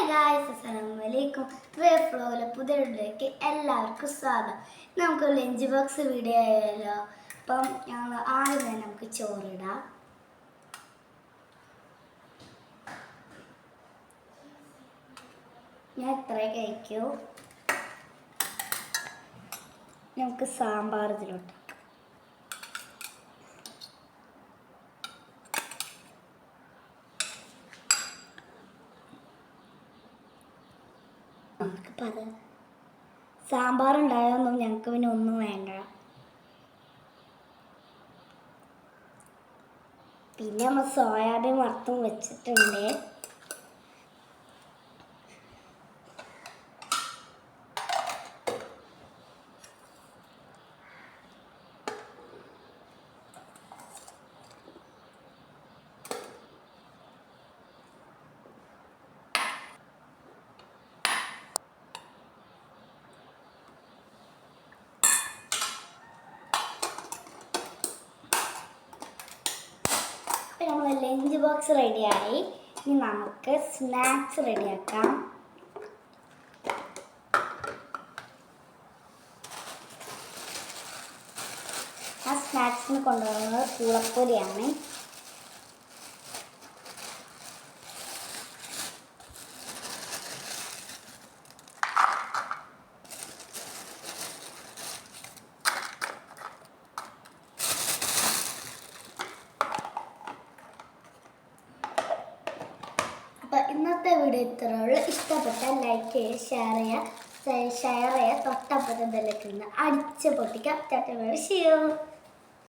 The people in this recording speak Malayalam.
ഗായ്സ്, അസ്സലാമലൈക്കും. ഫ്ലോയിലെ പുതിയ വീഡിയോയിലേക്ക് എല്ലാവർക്കും സ്വാഗതം. നമുക്ക് ലഞ്ച് ബോക്സ് വീഡിയോ ആയാലോ. അപ്പം ഞങ്ങൾ ആദ്യം തന്നെ നമുക്ക് ചോറിടാം. ഞാൻ ഇത്രേ കഴിക്കൂ. നമുക്ക് സാമ്പാർ ഇതിലോട്ട്. സാമ്പാർ ഉണ്ടായൊന്നും ഞങ്ങൾക്ക് പിന്നെ ഒന്നും വേണ്ട. പിന്നെ നമ്മൾ സോയാബീൻ വറുത്തും വെച്ചിട്ടുണ്ട്. നമ്മൾ ലഞ്ച് ബോക്സ് റെഡിയായി. ഇനി നമുക്ക് സ്നാക്സ് റെഡിയാക്കാം. ആ സ്നാക്സിന് കൊണ്ടുപോകുന്നത് പൂളപ്പൊരിയാണ്. അപ്പോൾ ഇന്നത്തെ വീഡിയോ ഇത്രയുള്ളൂ. ഇഷ്ടപ്പെട്ടാൽ ലൈക്ക് ചെയ്യുക, ഷെയർ ചെയ്യുക, തൊട്ടപ്പുറത്തെ ബെല്ലൈക്കൺ അടിച്ച് പൊട്ടിക്കുക.